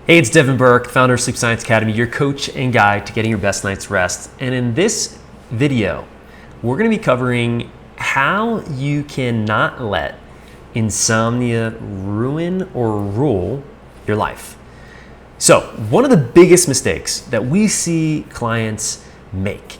Hey, it's Devin Burke, founder of Sleep Science Academy, your coach and guide to getting your best night's rest. And in this video, we're going to be covering how you cannot let insomnia ruin or rule your life. So, one of the biggest mistakes that we see clients make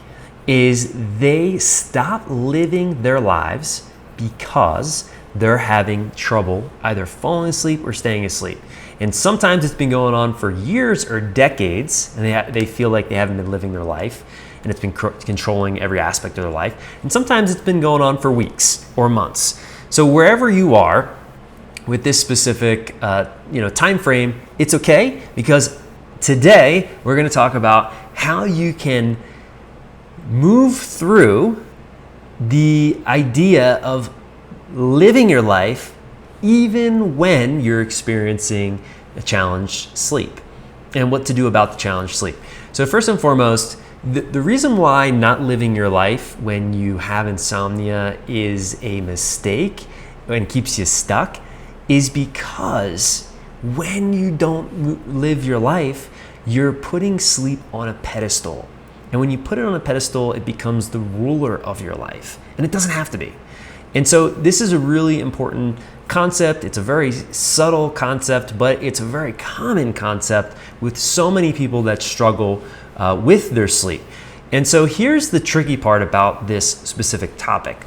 is they stop living their lives because they're having trouble either falling asleep or staying asleep. And sometimes it's been going on for years or decades, and they feel like they haven't been living their life, and it's been controlling every aspect of their life. And sometimes it's been going on for weeks or months. So wherever you are with this specific time frame, it's okay, because today we're going to talk about how you can move through the idea of living your life even when you're experiencing a challenged sleep, and what to do about the challenged sleep. So first and foremost, the reason why not living your life when you have insomnia is a mistake and keeps you stuck is because when you don't live your life, you're putting sleep on a pedestal. And when you put it on a pedestal, it becomes the ruler of your life. And it doesn't have to be. And so this is a really important concept. It's a very subtle concept, but it's a very common concept with so many people that struggle with their sleep. And so here's the tricky part about this specific topic.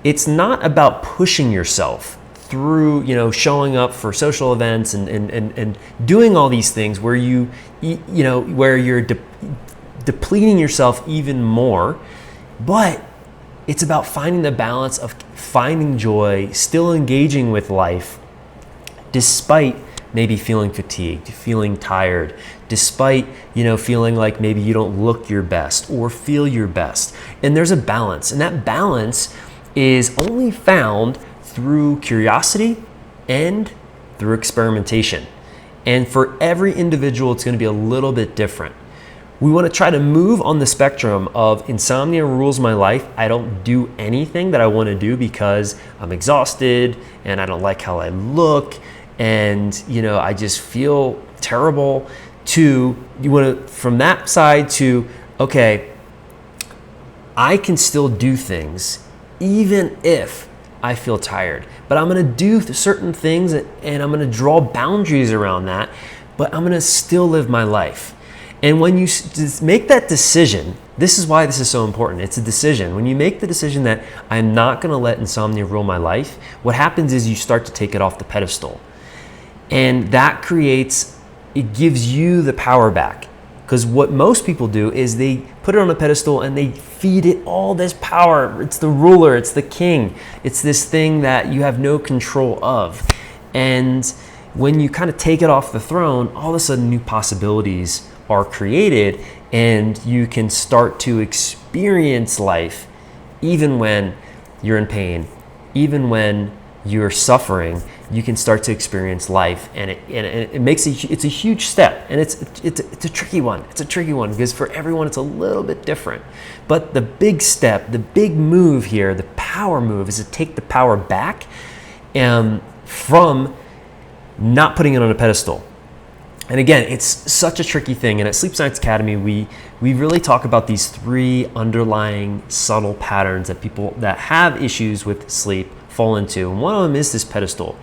It's not about pushing yourself through, showing up for social events and doing all these things where where you're depleting yourself even more, but it's about finding the balance of finding joy, still engaging with life, despite maybe feeling fatigued, feeling tired, despite, feeling like maybe you don't look your best or feel your best. And there's a balance, and that balance is only found through curiosity and through experimentation. And for every individual, it's going to be a little bit different. We want to try to move on the spectrum of insomnia rules my life. I don't do anything that I want to do because I'm exhausted and I don't like how I look and I just feel terrible. From that side to, okay, I can still do things even if I feel tired, but I'm going to do certain things and I'm going to draw boundaries around that, but I'm going to still live my life. And when you make that decision, this is why this is so important. It's a decision. When you make the decision that I'm not going to let insomnia rule my life, what happens is you start to take it off the pedestal. And that it gives you the power back. Because what most people do is they put it on a pedestal and they feed it all this power. It's the ruler, it's the king. It's this thing that you have no control of. And when you kind of take it off the throne, all of a sudden new possibilities are created, and you can start to experience life even when you're in pain, even when you're suffering. You can start to experience life, and it makes it's a huge step, and it's a tricky one. It's a tricky one because for everyone it's a little bit different. But the big step, the big move here, the power move, is to take the power back from not putting it on a pedestal. And again, it's such a tricky thing. And at Sleep Science Academy, we really talk about these three underlying subtle patterns that people that have issues with sleep fall into. And one of them is this pedestal.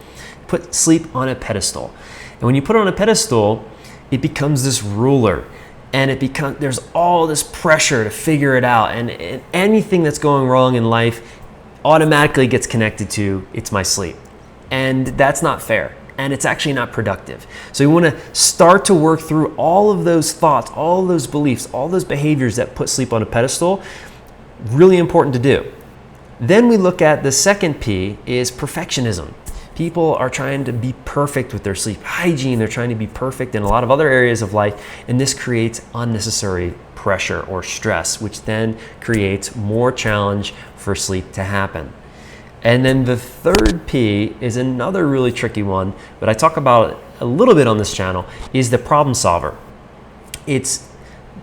Put sleep on a pedestal. And when you put it on a pedestal, it becomes this ruler. And there's all this pressure to figure it out. And anything that's going wrong in life automatically gets connected to, it's my sleep. And that's not fair. And it's actually not productive. So you want to start to work through all of those thoughts, all of those beliefs, all those behaviors that put sleep on a pedestal. Really important to do. Then we look at the second P is perfectionism. People are trying to be perfect with their sleep hygiene. They're trying to be perfect in a lot of other areas of life. And this creates unnecessary pressure or stress, which then creates more challenge for sleep to happen. And then the third P is another really tricky one, but I talk about it a little bit on this channel, is the problem solver. It's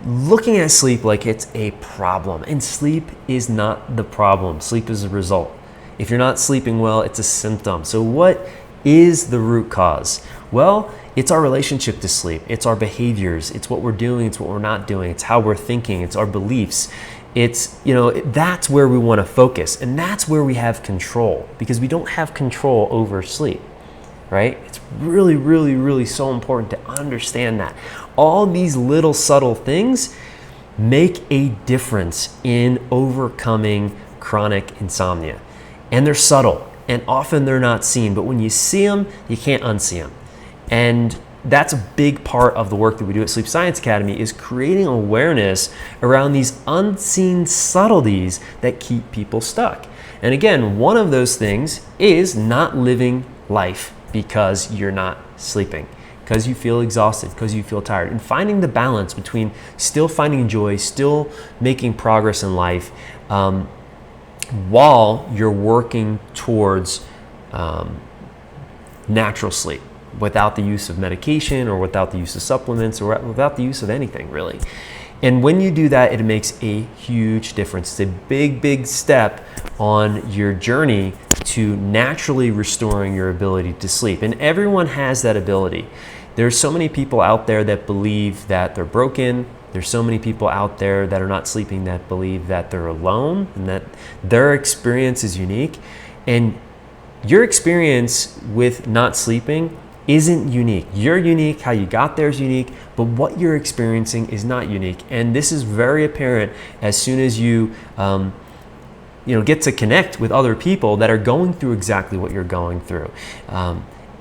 looking at sleep like it's a problem, and sleep is not the problem. Sleep is a result. If you're not sleeping well, it's a symptom. So what is the root cause? Well, it's our relationship to sleep. It's our behaviors. It's what we're doing. It's what we're not doing. It's how we're thinking. It's our beliefs. It's, that's where we want to focus. And that's where we have control, because we don't have control over sleep, right? It's really, really, really so important to understand that. All these little subtle things make a difference in overcoming chronic insomnia. And they're subtle, and often they're not seen, but when you see them, you can't unsee them. And that's a big part of the work that we do at Sleep Science Academy, is creating awareness around these unseen subtleties that keep people stuck. And again, one of those things is not living life because you're not sleeping, because you feel exhausted, because you feel tired, and finding the balance between still finding joy, still making progress in life, while you're working towards natural sleep, without the use of medication or without the use of supplements or without the use of anything really. And when you do that, it makes a huge difference. It's a big, big step on your journey to naturally restoring your ability to sleep. And everyone has that ability. There's so many people out there that believe that they're broken. There's so many people out there that are not sleeping that believe that they're alone and that their experience is unique. And your experience with not sleeping isn't unique. You're unique, how you got there is unique, but what you're experiencing is not unique. And this is very apparent as soon as you get to connect with other people that are going through exactly what you're going through.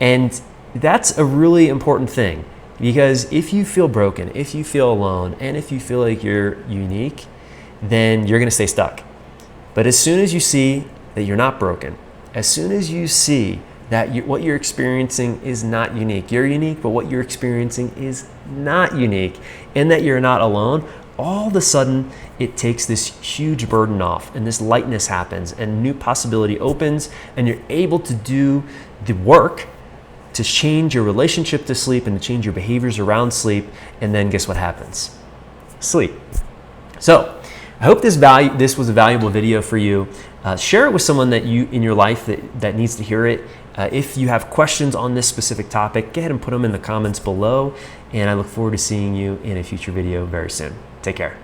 And that's a really important thing, because if you feel broken, if you feel alone, and if you feel like you're unique, then you're gonna stay stuck. But as soon as you see that you're not broken, as soon as you see that what you're experiencing is not unique, you're unique, but what you're experiencing is not unique, and that you're not alone, all of a sudden it takes this huge burden off, and this lightness happens, and new possibility opens, and you're able to do the work to change your relationship to sleep and to change your behaviors around sleep. And then guess what happens? Sleep. So I hope this was a valuable video for you. Share it with someone that in your life that needs to hear it. If you have questions on this specific topic, go ahead and put them in the comments below. And I look forward to seeing you in a future video very soon. Take care.